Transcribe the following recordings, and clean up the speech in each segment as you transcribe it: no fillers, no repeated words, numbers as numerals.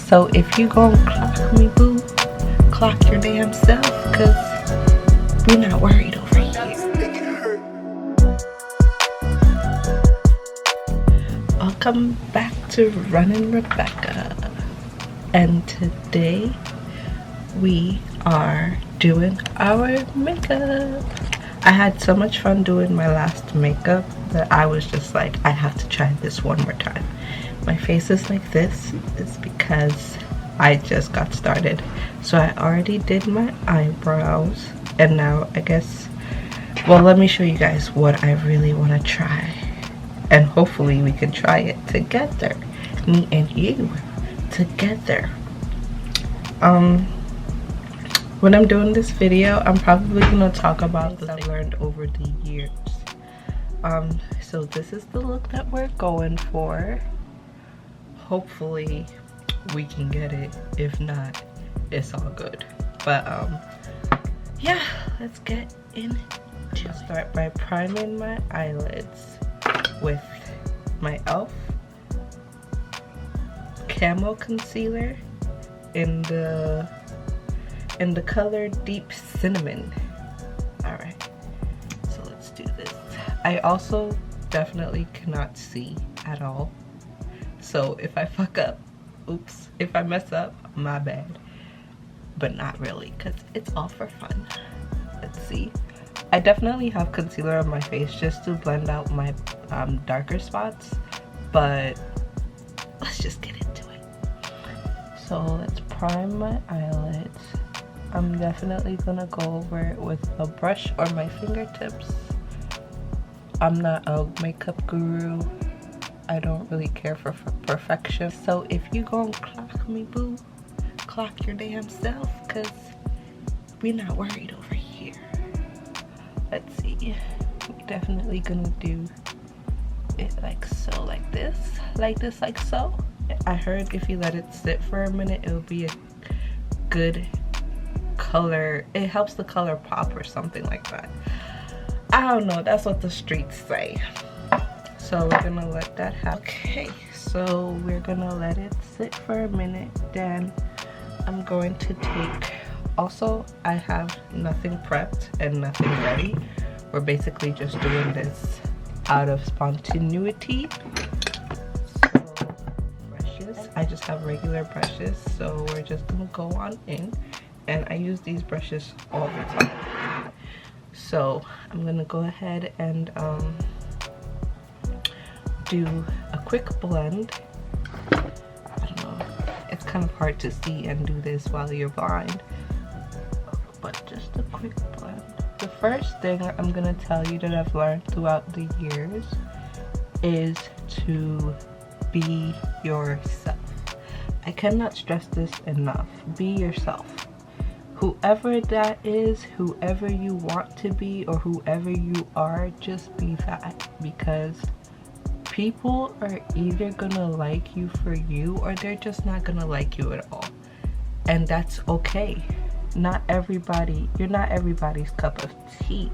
So if you gon' clock me, boo, clock your damn self, cause we're not worried over here. Welcome back to Running Rebecca, and today we are doing our makeup. I had so much fun doing my last makeup that I was just like, I have to try this one more time. My face is like this. It's because I just got started. So I already did my eyebrows, and now I guess, well, let me show you guys what I really want to try, and hopefully we can try it together, me and you together. When I'm doing this video, I'm probably gonna talk about things I've learned over the years. So this is the look that we're going for. Hopefully we can get it. If not, it's all good. But yeah, let's get into it. Start by priming my eyelids with my e.l.f. Camo concealer in the color Deep Cinnamon. All right, so let's do this. I also definitely cannot see at all, so if I fuck up, oops, if I mess up, my bad, but not really, because it's all for fun. Let's see. I definitely have concealer on my face just to blend out my darker spots, but let's just get into it. So let's prime my eyelids. I'm definitely gonna go over it with a brush or my fingertips. I'm not a makeup guru. I don't really care for perfection. So if you gon' clock me, boo, clock your damn self, cause we're not worried over here. Let's see. We're definitely gonna do it like so, like this, like so. I heard if you let it sit for a minute, it'll be a good color. It helps the color pop or something like that. I don't know, that's what the streets say. So we're gonna let that happen. Okay, so we're gonna let it sit for a minute. Then I'm going to take, also I have nothing prepped and nothing ready. We're basically just doing this out of spontaneity. So brushes, I just have regular brushes, so we're just gonna go on in, and I use these brushes all the time. So I'm gonna go ahead and do a quick blend. I don't know, it's kind of hard to see and do this while you're blind, but just a quick blend. The first thing I'm gonna tell you that I've learned throughout the years is to be yourself. I cannot stress this enough. Be yourself. Whoever that is, whoever you want to be, or whoever you are, just be that, because people are either gonna like you for you, or they're just not gonna like you at all, and that's okay. Not everybody, you're not everybody's cup of tea.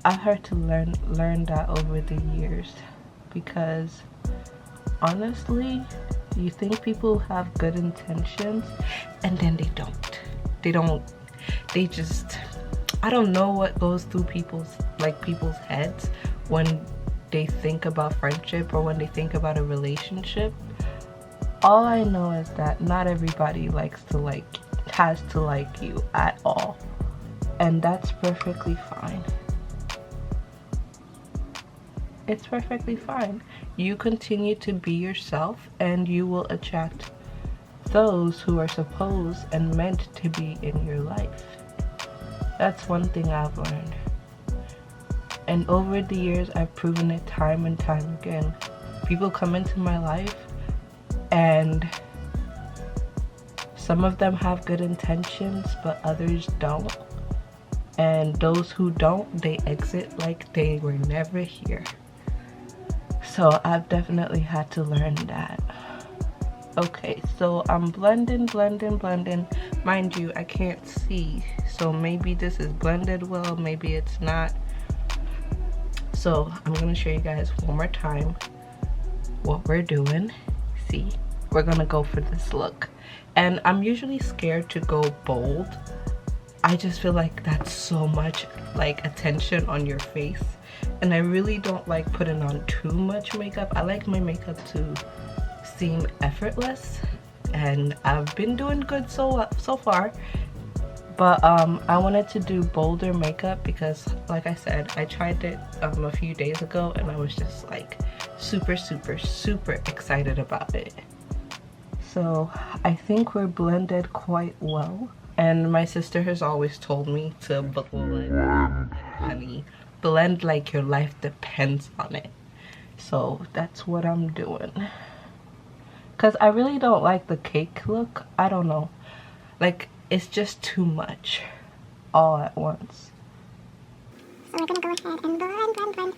I had to learn that over the years, because honestly, you think people have good intentions and then they don't. They just, I don't know what goes through people's heads when they think about friendship or when they think about a relationship. All I know is that not everybody has to like you at all, and that's perfectly fine. It's perfectly fine. You continue to be yourself, and you will attract those who are supposed and meant to be in your life. That's one thing I've learned, and over the years I've proven it time and time again. People come into my life, and some of them have good intentions, but others don't, and those who don't, they exit like they were never here. So I've definitely had to learn that. Okay, so I'm blending. Mind you, I can't see, so maybe this is blended well, maybe it's not. So I'm gonna show you guys one more time what we're doing. See, we're gonna go for this look. And I'm usually scared to go bold. I just feel like that's so much like attention on your face, and I really don't like putting on too much makeup. I like my makeup to seem effortless, and I've been doing good so far. But I wanted to do bolder makeup because, like I said, I tried it a few days ago and I was just like super excited about it. So I think we're blended quite well. And my sister has always told me to blend, honey. Blend like your life depends on it. So that's what I'm doing. Because I really don't like the cake look. I don't know. Like, it's just too much all at once. So we're gonna go ahead and blend.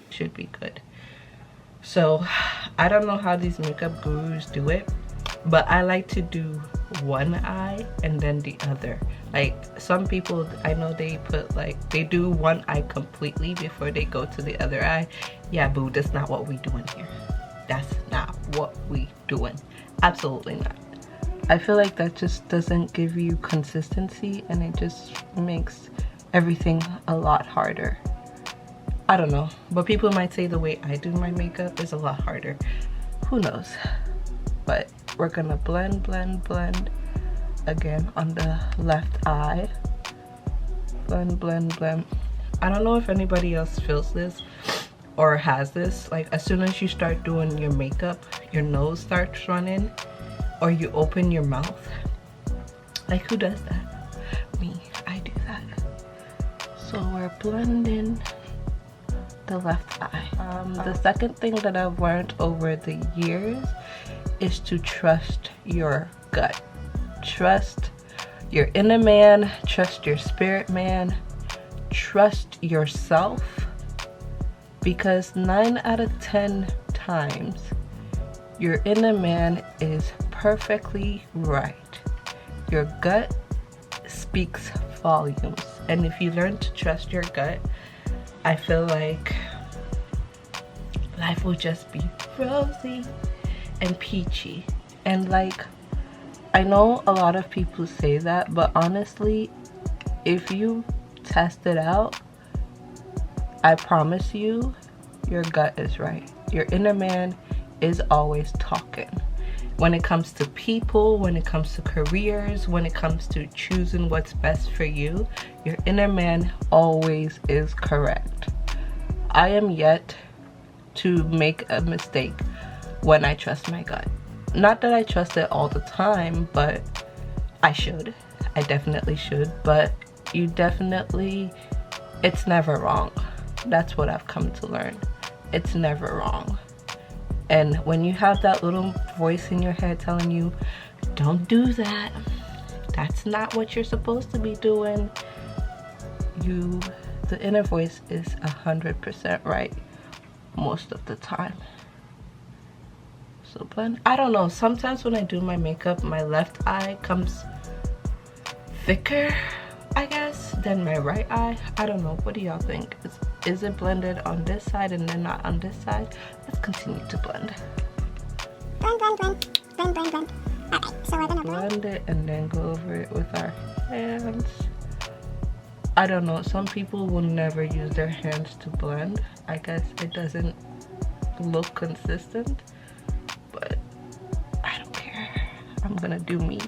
Should be good. So I don't know how these makeup gurus do it, but I like to do one eye and then the other. Like some people I know, they put like, they do one eye completely before they go to the other eye. Yeah, boo, that's not what we doing here. That's not what we doing. Absolutely not. I feel like that just doesn't give you consistency, and it just makes everything a lot harder. I don't know, but people might say the way I do my makeup is a lot harder. Who knows? But we're gonna blend again on the left eye. Blend. I don't know if anybody else feels this or has this. Like, as soon as you start doing your makeup, your nose starts running, or you open your mouth. Like, who does that? Me. I do that. So we're blending the left eye. The second thing that I've learned over the years is to trust your gut. Trust your inner man, trust your spirit man, trust yourself, because 9 out of 10 times your inner man is perfectly right. Your gut speaks volumes, and if you learn to trust your gut, I feel like life will just be rosy and peachy. And like, I know a lot of people say that, but honestly, if you test it out, I promise you, your gut is right. Your inner man is always talking. When it comes to people, when it comes to careers, when it comes to choosing what's best for you, your inner man always is correct. I am yet to make a mistake when I trust my gut. Not that I trust it all the time, but I should. I definitely should. But you definitely, it's never wrong. That's what I've come to learn. It's never wrong. And when you have that little voice in your head telling you, don't do that, that's not what you're supposed to be doing, the inner voice is 100% right most of the time. So blend. I don't know, sometimes when I do my makeup, my left eye comes thicker, I guess, than my right eye. I don't know. What do y'all think? Is it blended on this side and then not on this side? Let's continue to blend. Blend. Okay, so we're gonna blend it and then go over it with our hands. I don't know, some people will never use their hands to blend. I guess it doesn't look consistent, but I don't care. I'm gonna do me.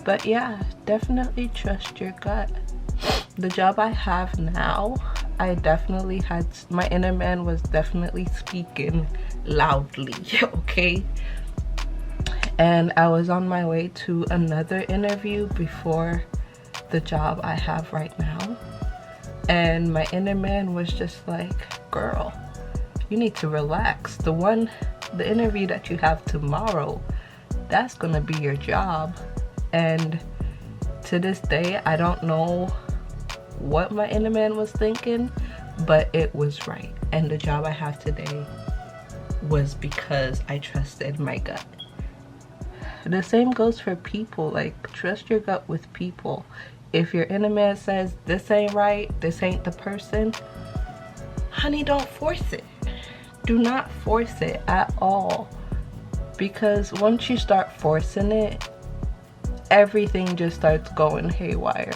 But yeah, definitely trust your gut. The job I have now, I definitely had, my inner man was definitely speaking loudly, okay? And I was on my way to another interview before the job I have right now, and my inner man was just like, girl, you need to relax. The interview that you have tomorrow, that's gonna be your job. And to this day, I don't know what my inner man was thinking, but it was right. And the job I have today was because I trusted my gut. The same goes for people. Like, trust your gut with people. If your inner man says this ain't right, this ain't the person, honey, don't force it. do not force it at all, because once you start forcing it, everything just starts going haywire.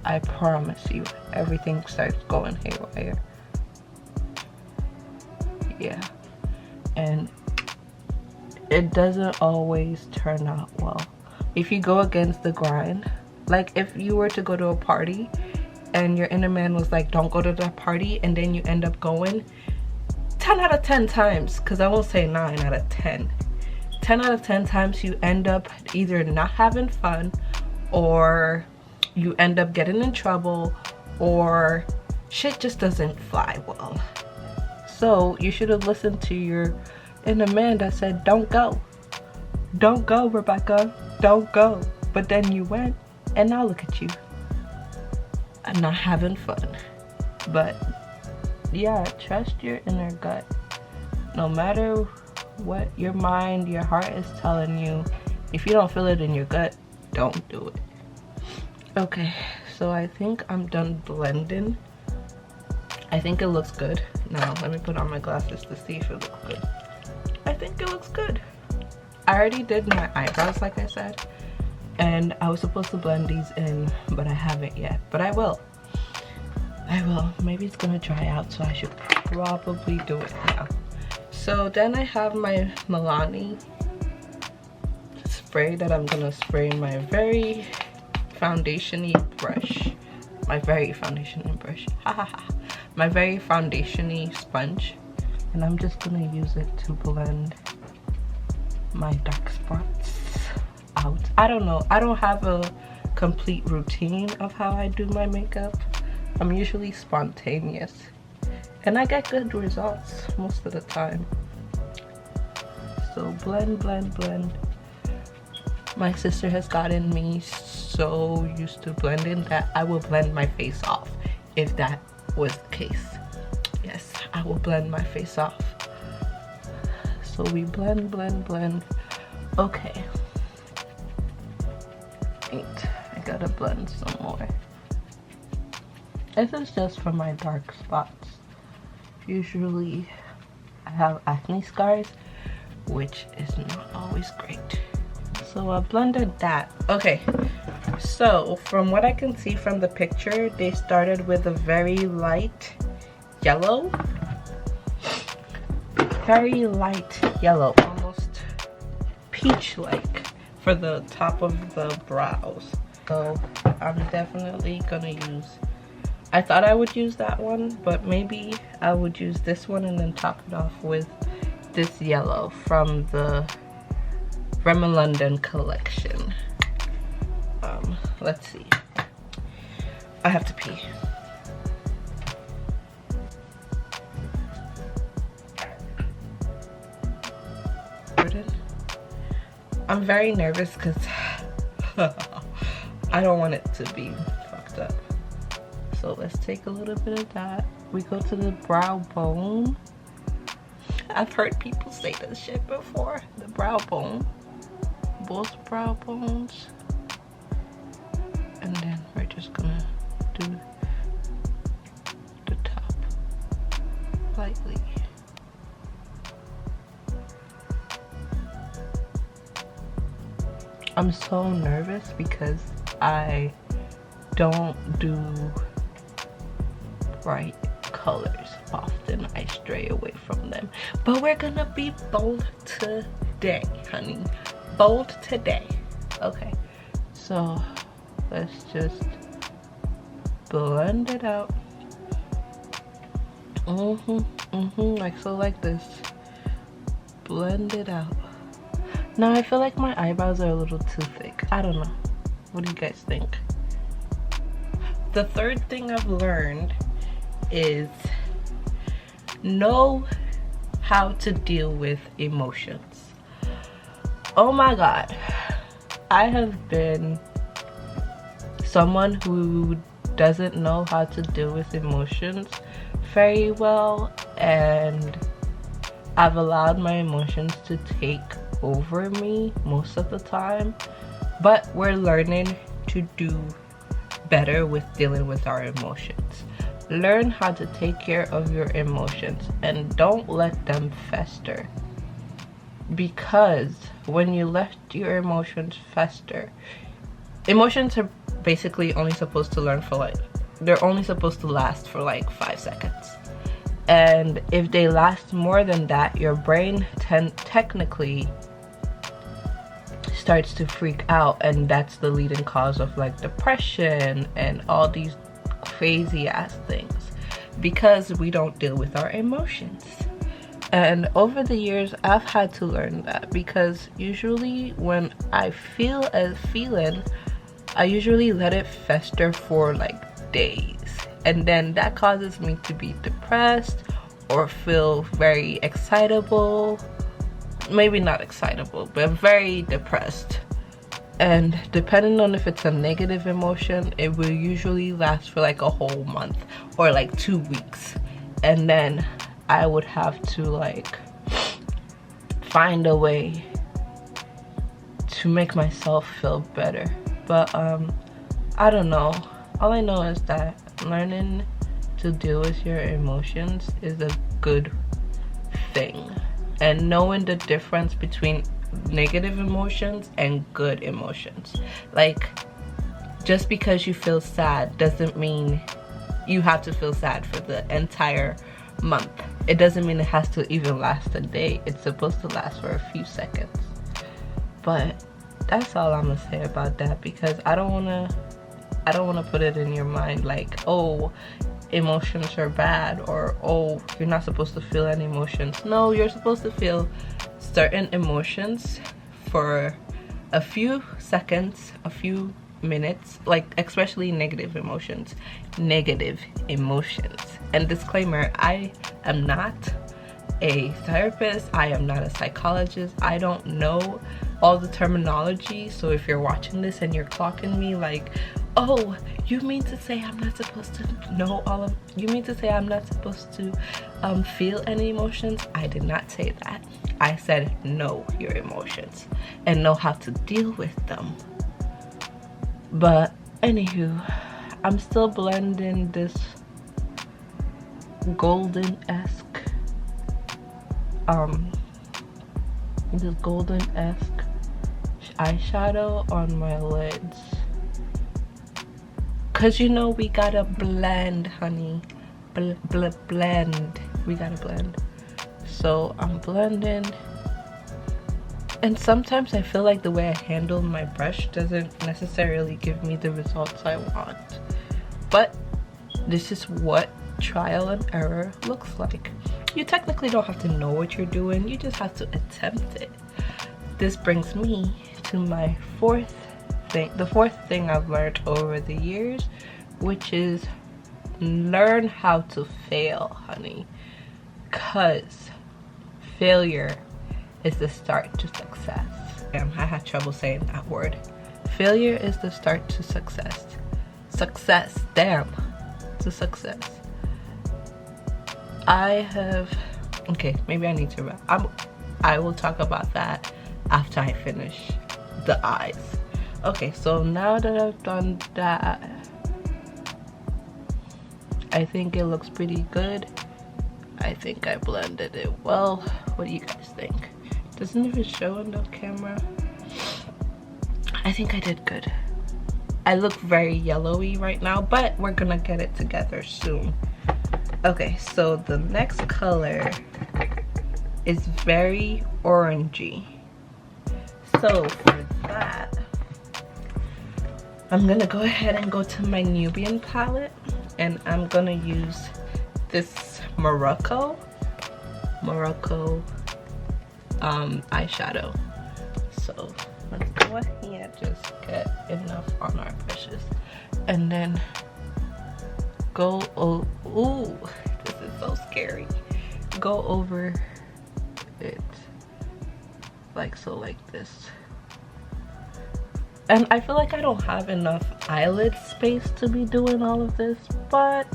I promise you, everything starts going haywire. Yeah, and it doesn't always turn out well. If you go against the grind, like if you were to go to a party and your inner man was like, don't go to the party, and then you end up going, 10 out of 10 times, because I won't say 9 out of 10. 10 out of 10 times you end up either not having fun, or you end up getting in trouble, or shit just doesn't fly well. So you should have listened to your inner man that said, don't go. Don't go, Rebecca. Don't go. But then you went, and now look at you. I'm not having fun. But yeah, trust your inner gut. No matter what your mind, your heart is telling you, if you don't feel it in your gut, don't do it. Okay, so I think I'm done blending. I think it looks good. Now let me put on my glasses to see if it looks good. I think it looks good. I already did my eyebrows, like I said, and I was supposed to blend these in, but I haven't yet. But I will. Maybe it's gonna dry out, so I should probably do it now. So then I have my Milani spray that I'm gonna spray in my very foundation-y brush. My very foundation-y brush. My very foundation-y sponge. And I'm just gonna use it to blend my dark spots out. I don't know. I don't have a complete routine of how I do my makeup. I'm usually spontaneous. And I get good results most of the time. So blend, blend, blend. My sister has gotten me so used to blending that I will blend my face off if that was the case. Yes, I will blend my face off. So we blend, blend, blend. Okay. Wait, I gotta blend some more. This is just for my dark spots. Usually I have acne scars, which is not always great. So I blended that. Okay, so from what I can see from the picture, they started with a very light yellow. Very light yellow, almost peach-like for the top of the brows. So I'm definitely gonna use, I thought I would use that one, but maybe I would use this one and then top it off with this yellow from the Rimmel London collection. Let's see. I have to pee. I'm very nervous because I don't want it to be fucked up. So let's take a little bit of that. We go to the brow bone. I've heard people say this shit before. The brow bone. Both brow bones. And then we're just gonna do the top lightly. I'm so nervous because I don't do bright colors often. I stray away from them. But we're gonna be bold today, honey. Bold today. Okay, so let's just blend it out. Like so, like this. Blend it out. Now I feel like my eyebrows are a little too thick. I don't know. What do you guys think? The third thing I've learned is know how to deal with emotions. Oh my god. I have been someone who doesn't know how to deal with emotions very well, and I've allowed my emotions to take over me most of the time. But we're learning to do better with dealing with our emotions. learn how to take care of your emotions and don't let them fester. Because when you let your emotions fester, emotions are basically only supposed to they're only supposed to last for like 5 seconds. And if they last more than that, your brain technically starts to freak out, and that's the leading cause of like depression and all these crazy ass things, because we don't deal with our emotions. And over the years, I've had to learn that, because usually when I feel a feeling, I usually let it fester for like days, and then that causes me to be depressed or feel very excitable. Maybe not excitable, but very depressed. And depending on if it's a negative emotion, it will usually last for like a whole month or like 2 weeks. And then I would have to like find a way to make myself feel better. But I don't know. All I know is that learning to deal with your emotions is a good thing. And knowing the difference between negative emotions and good emotions. Like, just because you feel sad doesn't mean you have to feel sad for the entire month. It doesn't mean it has to even last a day. It's supposed to last for a few seconds. But that's all I'm gonna say about that, because I don't wanna put it in your mind like, oh, emotions are bad, or oh, you're not supposed to feel any emotions. No, you're supposed to feel certain emotions for a few seconds, a few minutes, like especially negative emotions. And disclaimer, I am not a therapist, I am not a psychologist, I don't know all the terminology. So if you're watching this and you're clocking me like, oh, you mean to say I'm not supposed to know you mean to say I'm not supposed to feel any emotions? I did not say that. I said know your emotions and know how to deal with them. But anywho, I'm still blending this golden-esque eyeshadow on my lids, cause you know we gotta blend, honey. Blend. We gotta blend. So I'm blending, and sometimes I feel like the way I handle my brush doesn't necessarily give me the results I want. But this is what trial and error looks like. You technically don't have to know what you're doing, you just have to attempt it. This brings me to my the fourth thing I've learned over the years, which is learn how to fail, honey. Cause failure is the start to success. I had trouble saying that word. Failure is the start to success. Success, damn, to success. Okay, maybe I need to wrap. I will talk about that after I finish the eyes. Okay, so now that I've done that, I think it looks pretty good. I think I blended it well. What do you guys think? Doesn't even show on the camera. I think I did good. I look very yellowy right now, but we're gonna get it together soon. Okay, so the next color is very orangey. So for that, I'm gonna go ahead and go to my Nubian palette, and I'm gonna use this Morocco eyeshadow. So let's go ahead and just get enough on our brushes, and then go ooh, this is so scary. Go over it like so, like this. And I feel like I don't have enough eyelid space to be doing all of this, but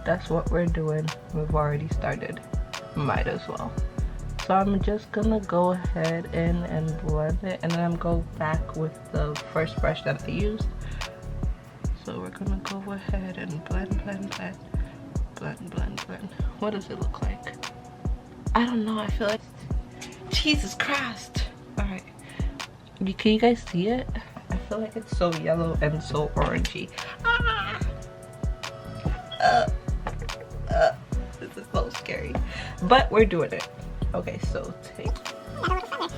that's what we're doing. We've already started, might as well. So I'm just gonna go ahead and blend it, and then I'm go back with the first brush that I used. So we're gonna go ahead and blend. Blend, blend, blend. What does it look like? I don't know. I feel like Jesus Christ. All right. Can you guys see it? I feel like it's so yellow and so orangey. Ah! This is so scary. But we're doing it. Okay, so take. Got a little feather.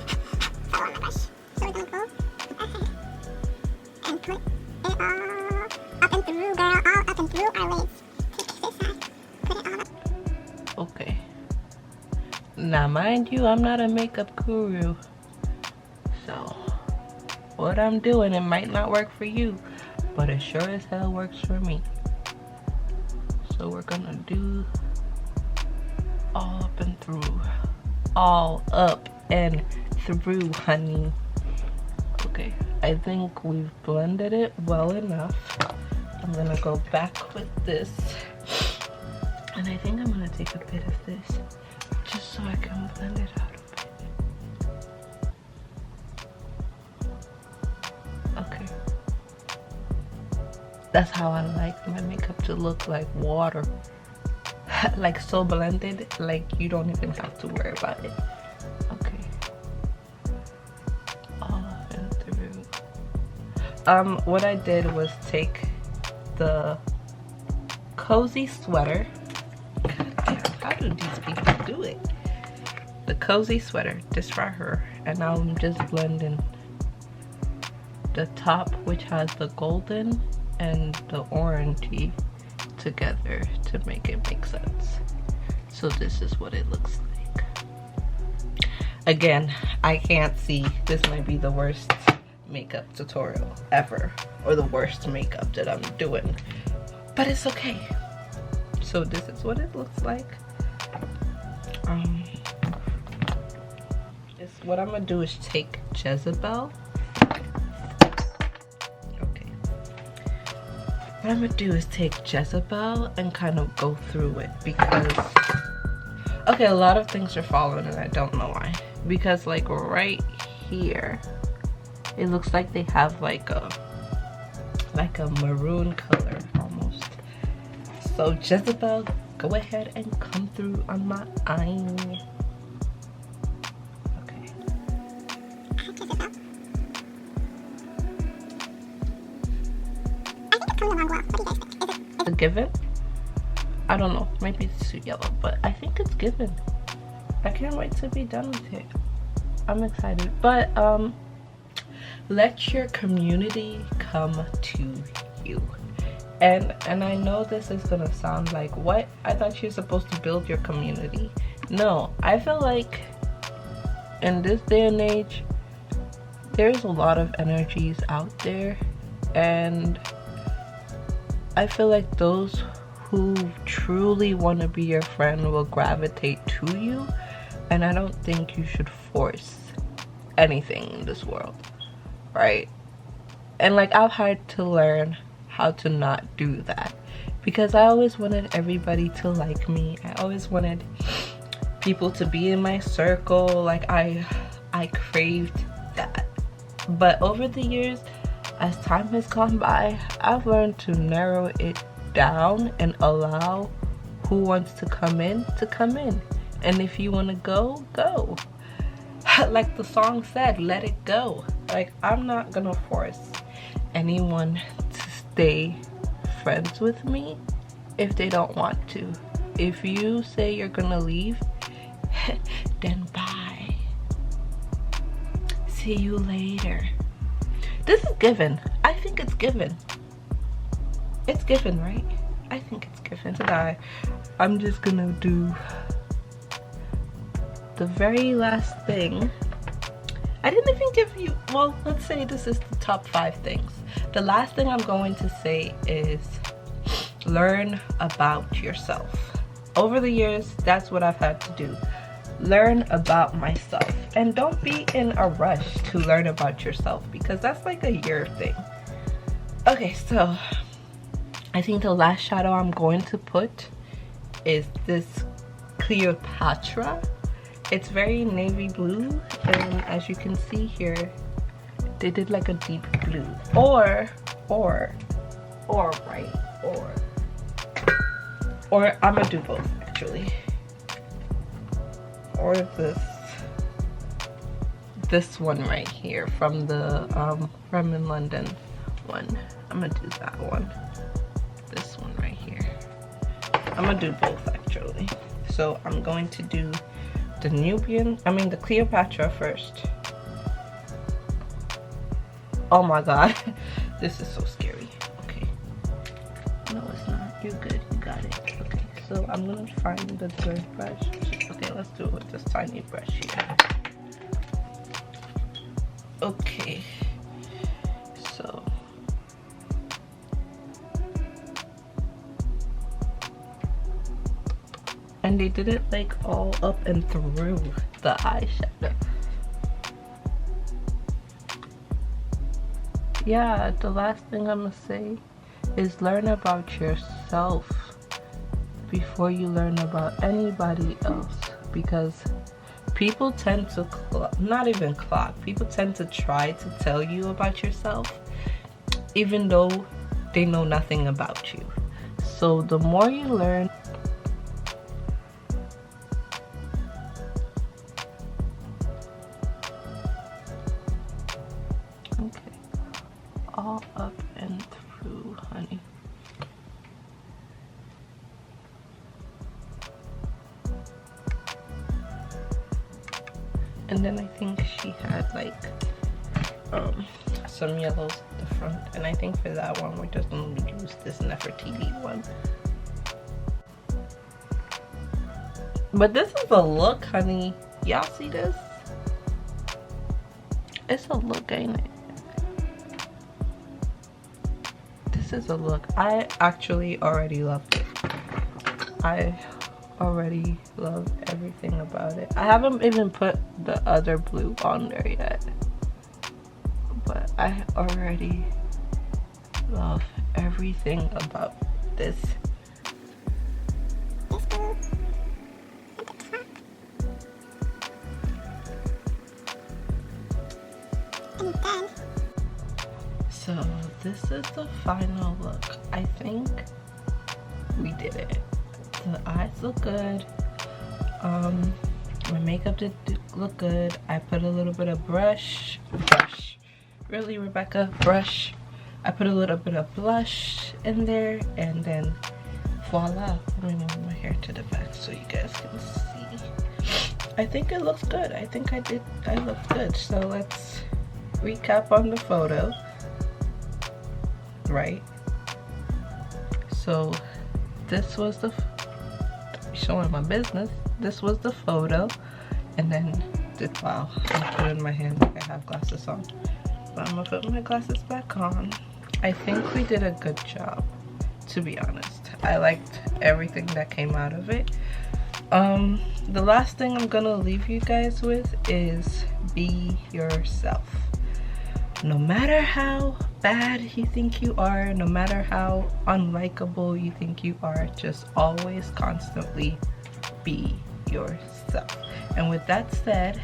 Fell on my brush. So we're gonna go ahead and put it all up and through, girl. All up and through our legs. Take this side. Put it all up. Okay. Now, mind you, I'm not a makeup guru. So, what I'm doing, it might not work for you, but it sure as hell works for me. So we're gonna do all up and through. All up and through, honey. Okay, I think we've blended it well enough. I'm gonna go back with this. And I think I'm gonna take a bit of this just so I can blend it out a bit. Okay. That's how I like my makeup to look, like water. Like so blended, like you don't even have to worry about it. Okay. All and through. What I did was take the Cozy Sweater. God damn, how do these people do it? The Cozy Sweater, just right here. And now I'm just blending the top, which has the golden and the orangey together to make it make sense. So this is what it looks like. Again, I can't see. This might be the worst makeup tutorial ever, or the worst makeup that I'm doing, but it's okay. So this is what it looks like. What I'm gonna do is take Jezebel. What I'm gonna do is take Jezebel and kind of go through it, because okay, a lot of things are falling and I don't know why. Because like right here, it looks like they have like a maroon color almost. So Jezebel, go ahead and come through on my eye. Okay. Is it given? I don't know, maybe it's too yellow, but I think it's given. I can't wait to be done with it. I'm excited. But let your community come to you. And I know this is gonna sound like, what? I thought you're supposed to build your community. No, I feel like in this day and age, there's a lot of energies out there, and I feel like those who truly want to be your friend will gravitate to you, and I don't think you should force anything in this world, right? And like, I've had to learn how to not do that, because I always wanted everybody to like me. I always wanted people to be in my circle. Like I craved that. But over the years, as time has gone by, I've learned to narrow it down and allow who wants to come in to come in. And if you want to go, go. Like the song said, let it go. Like, I'm not gonna force anyone to stay friends with me if they don't want to. If you say you're gonna leave, then bye. See you later. This is given. I think it's given. It's given, right? I think it's given. Today, I'm just gonna do the very last thing. I didn't even give you, well, let's say this is the top 5 things. The last thing I'm going to say is learn about yourself. Over the years, that's what I've had to do. Learn about myself. And don't be in a rush to learn about yourself, because that's like a year thing. Okay, so I think the last shadow I'm going to put is this Cleopatra. It's very navy blue, and as you can see here, they did like a deep blue. Or Or I'm gonna do both actually. Or this one right here from the Rem in London one. I'm gonna do that one. This one right here. I'm gonna do both actually. So I'm going to do the Cleopatra first. Oh my god, this is so scary. Okay. No, it's not. You're good. You got it. Okay, so I'm gonna find the good brush. Okay, let's do it with this tiny brush here. Okay, so and they did it like all up and through the eyeshadow. Yeah, the last thing I'm gonna say is learn about yourself before you learn about anybody else, because people tend to people tend to try to tell you about yourself even though they know nothing about you. So the more you learn, okay, all up and through, honey. And then I think she had like some yellows at the front, and I think for that one we're just going to use this Nefertiti one. But this is a look, honey. Y'all see this? It's a look, ain't it? This is a look. I actually already loved it. I already love everything about it. I haven't even put the other blue on there yet, but I already love everything about this. So this is the final look. I think we did it. The eyes look good. My makeup did look good. I put a little bit of brush. Really, Rebecca? Brush. I put a little bit of blush in there, and then voila. Let me move my hair to the back so you guys can see. I think it looks good. I think I look good. So let's recap on the photo. Right? So this was the showing my business. This was the photo, and then wow, I'm gonna put it in my hand like I have glasses on, but I'm gonna put my glasses back on. I think we did a good job, to be honest. I liked everything that came out of it. The last thing I'm gonna leave you guys with is be yourself. No matter how bad you think you are, no matter how unlikable you think you are, just always constantly be yourself. And with that said,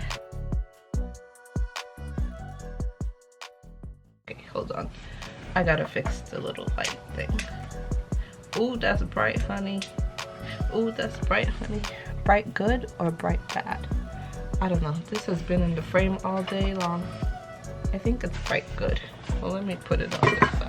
okay, hold on, I gotta fix the little light thing. Ooh, that's bright, honey. Ooh, that's bright, honey. Bright good or bright bad? I don't know. This has been in the frame all day long. I think it's bright good. Well, let me put it on this